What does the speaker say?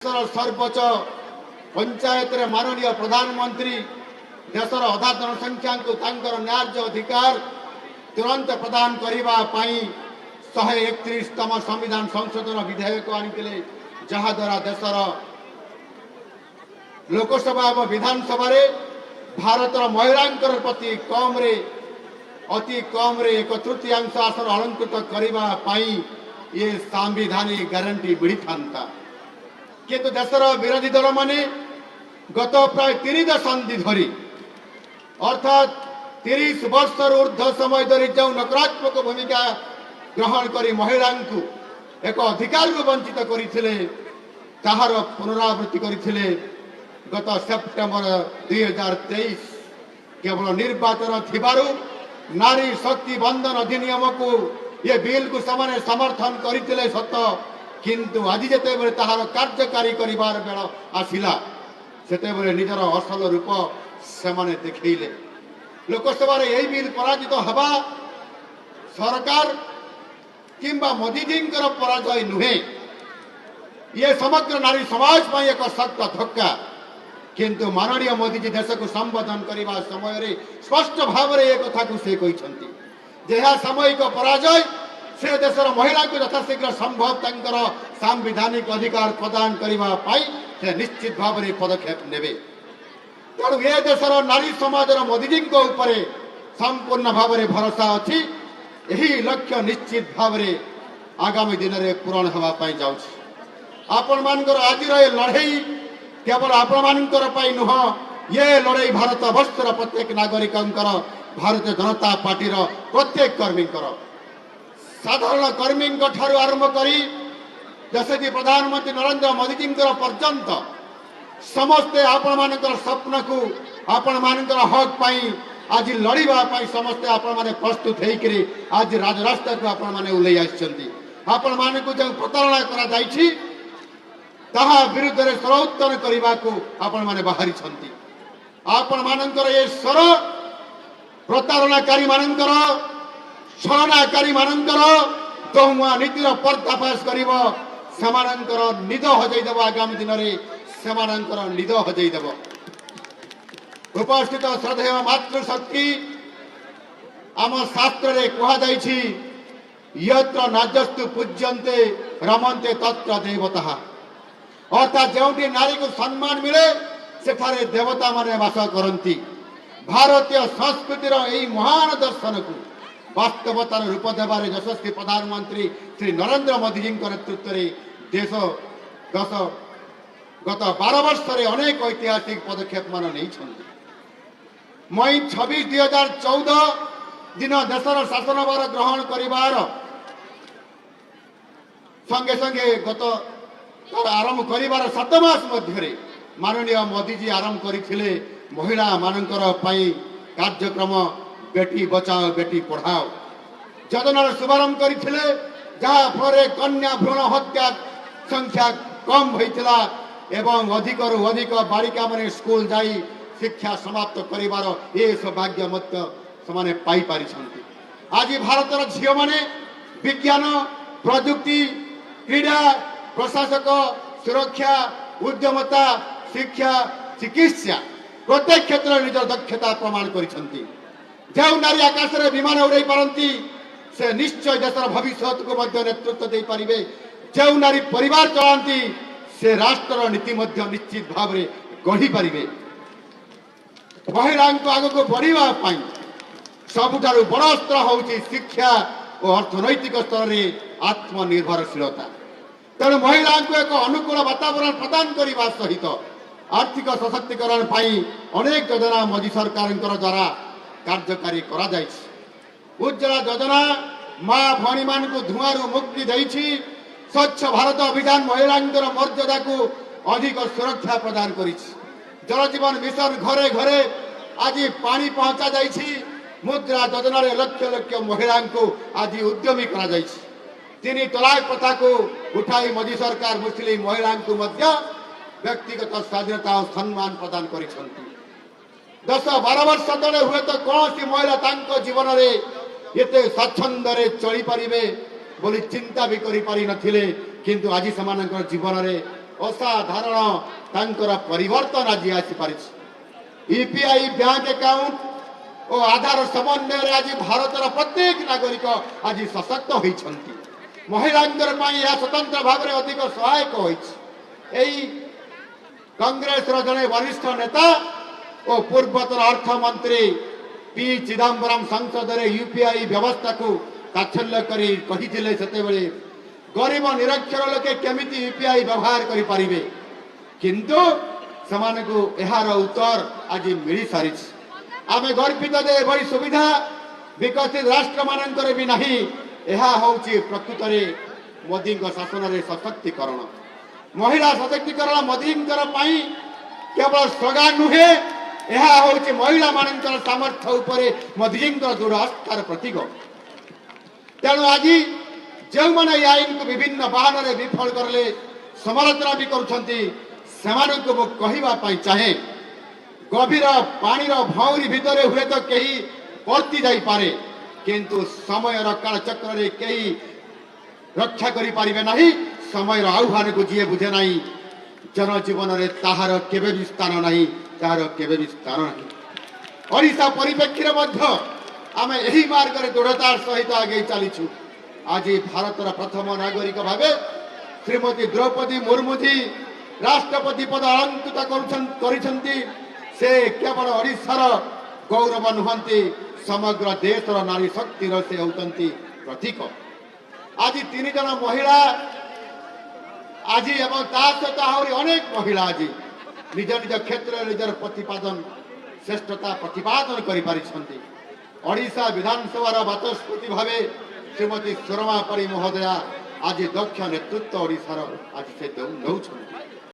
सर्वोच्च पंचायत रे माननीय प्रधानमंत्री देशर अधा जनसंख्या को न्याय्य अधिकार तुरंत प्रदान करने 131तम संविधान संशोधन विधेयक आनी जहाद्वारा देशर लोकसभा और विधानसभा भारतर महिला प्रति अति कम एक तृतीयांश आसन अलंकृत करने ये सांविधानिक ग्यारंटी मिली था किंतु देशर विरोधी दल माने गत प्राय 3 दशंधि धरी अर्थात 30 वर्ष ऊर्ध्व समय धरी जो नकारात्मक भूमिका ग्रहण करी महिला को एक अधिकार को वंचित करते ताहार पुनरावृत्ति करते गत सेप्टेम्बर 2023 केवल निर्वाचन थिबारु नारी शक्ति बंधन अधिनियम को ये बिल को समाने समर्थन करते सत किंतु आज जिते बड़े ताहार कार्यकारी करिवार बेल आसिला सेते बड़े निजर असल रूप से देखले लोकसभा यही बिल पराजित हवा सरकार किंबा मोदीजी पराजय नुहे ये समग्र नारी समाज पर एक सख्त धक्का किंतु माननीय मोदीजी देश को संबोधन करने समय स्पष्ट भाव में एक कथा को से कहते सामयिक पराजय से देशर महिला को यथाशीघ्र संभव तंकर सांविधानिक अधिकार प्रदान करने से निश्चित भाव में पदक्षेप नेबे तेणु ये देशर नारी समाज मोदीजी ऊपर संपूर्ण भाव में भरोसा अच्छी यही लक्ष्य निश्चित भाव में आगामी दिन में पूरण होगापाई जाऊँगी आपण मानकर आज लड़ई केवल आपण मानकर नुह ये लड़ई भारत वर्षर प्रत्येक नागरिक भारतीय जनता पार्टी प्रत्येक कर्मी साधारण कर्मी ठार आरंभ करी जैसे प्रधानमंत्री नरेंद्र मोदी पर्यंत समस्ते आपण मानकर स्वप्न को आपण मानकर हक पाई आज लड़ाई समस्ते आपण माने प्रस्तुत होकर आज राजरास्ता को आपण माने उल्लै आछंती आपण माने को जो प्रतारणा करा जायछि ताहा विरुद्ध रे स्वरोत्तोलन करबा को आपण माने बाहरी छंती आपण मानकर ये स्वर प्रतारणाकारी मानकर छलनाकारी मानकर दहुआ नीतिर पर्दाफाश करिब समानंकर निद हजैदेव आगामी दिन में समानंकर निद हजैदेव उपस्थित श्रद्धेय मातृशक्ति आम शास्त्र रे कहा जायछि यत्र नाजस्तु पूज्यन्ते रमन्ते तत्र देवता अर्थात जोटी नारी को सम्मान मिले सेठारे देवता माने वास करती भारतीय संस्कृतिर यही महान दर्शन को वास्तवतार रूप देवार यशस्वी प्रधानमंत्री श्री नरेंद्र मोदी जी नेतृत्व में देश गत 12 वर्ष में अनेक ऐतिहासिक पदक्षेप मान मई 26 2014 दिन देशर शासनभार ग्रहण करिवार संगे संगे गत आरंभ करिवार 7 मास मध्य माननीय मोदीजी आरंभ करथिले महिला मानकर पई कार्यक्रम बेटी बचाओ बेटी पढ़ाओ योजनार शुभारंभ करथिले जहाँ फल कन्या भ्रूण हत्या संख्या कम होइतिला एवं अधिक रु अधिक बालिका माने स्कूल जाई शिक्षा समाप्त करिवार ये सौभाग्य मध्य समाने पाई पारिछंती आज भारतर झियो माने विज्ञान प्रजुक्ति क्रीड़ा प्रशासक सुरक्षा उद्यमता शिक्षा चिकित्सा प्रत्येक क्षेत्र निज दक्षता प्रमाण करिछंती जो नारी आकाश रे विमान उड़ाई पारती से निश्चय देशर भविष्य को मध्य नेतृत्व दे पारिबे जो नारी परिवार चलाती से राष्ट्र नीति मध्य निश्चित भाव में गढ़ी पारिबे महिला को आग को बढ़िबा पाई सबुठारु बड़ अस्त्र होउची शिक्षा और अर्थनैतिक स्तर में आत्मनिर्भरशीलता तेणु महिला को एक अनुकूल वातावरण प्रदान करने सहित आर्थिक सशक्तिकरण पाई अनेक योजना मोदी सरकार द्वारा कार्यकारी करा जायछि उज्ज्वला योजना माँ भणी मान को धुआं मुक्ति देछि स्वच्छ भारत अभियान महिला मर्यादा को अधिक सुरक्षा प्रदान करिछि जल जीवन मिशन घरे घरे आज पानी पहुंचा जायछि मुद्रा योजना रे लक्ष लक्ष महिला को आज उद्यमी करा जायछि 3 तलाक प्रथा को उठाई मोदी सरकार मुस्लिम महिला को मध्य व्यक्तिगत स्वाधीनता और सम्मान प्रदान करिछंती 10-12 वर्ष तले हुए तो कौन सी महिला जीवन में ये स्वच्छंद चली पारे बोली चिंता भी करी नथिले किंतु आज समान जीवन में असाधारण तांकर परिवर्तन आज आसी पारिछ। यूपीआई बैंक अकाउंट और आधार समन्वय आज भारतर प्रत्येक नागरिक आज सशक्त होइछन्ति। महिलांकर पई या स्वतंत्र भाव में अधिक सहायक होइछ। एई कांग्रेस रो जने वरिष्ठ नेता और पूर्वतन अर्थमंत्री पी चिदंबरम संसद रे यूपीआई व्यवस्था को ताच्छल्य करी कहिथिले सेतेबेले गरीब निरक्षर लोके केमिति यूपीआई व्यवहार करि परिबे, किंतु समानकु एहार उत्तर आज मिली सारिछ। आमे गर्वित जे बड़ी सुविधा विकसित राष्ट्र मानकर भी नहीं। एहा होउची प्रकृत रे मोदी शासन रे सशक्तिकरण। महिला सशक्तिकरण मोदी पई केवल स्लोगान नुहे, यह होउची महिला मानकर सामर्थ्य उपरे मोदी दृढ़ आस्थार प्रतीक। तेणु आज जो मैंने आईन को विभिन्न बहान में विफल करले समालोचना भी करुछंती सेमानकु मु कहिबा पई चाहे, गभीर पानीर भौरी भितर हुए तो कहीं पर्ती जाई पारे, किंतु समय कालचक्र रे कहीं रक्षा करि पारिबे नहीं। समय आह्वान को जी बुझे नहीं, जनजीवन रे ताहार केबे भी स्थान नहीं, ताहार केबे भी स्थान नहीं। ओडिशा परिप्रेक्षी मध्य आमे एही मार्ग रे दृढ़तार सहित आगे चलीछु। आज भारतर प्रथम नागरिक भावे श्रीमती द्रौपदी मुर्मू जी राष्ट्रपति पद अलंकृत करिसंती। से केवल ओडिशार गौरव नुहंती, समग्र देशर नारी शक्तिर से होतंती प्रतीक। आज 3 जन महिला आज एवं सहित आहरी अनेक महिला आज निज निज क्षेत्र निजर प्रतिपादन श्रेष्ठता प्रतिपादन करिपारिछंती। ओडिशा विधानसभा बाचस्पति भावे श्रीमती सुरमा परी महोदया आज दक्ष नेतृत्व ओडिशार आज से नौछंती।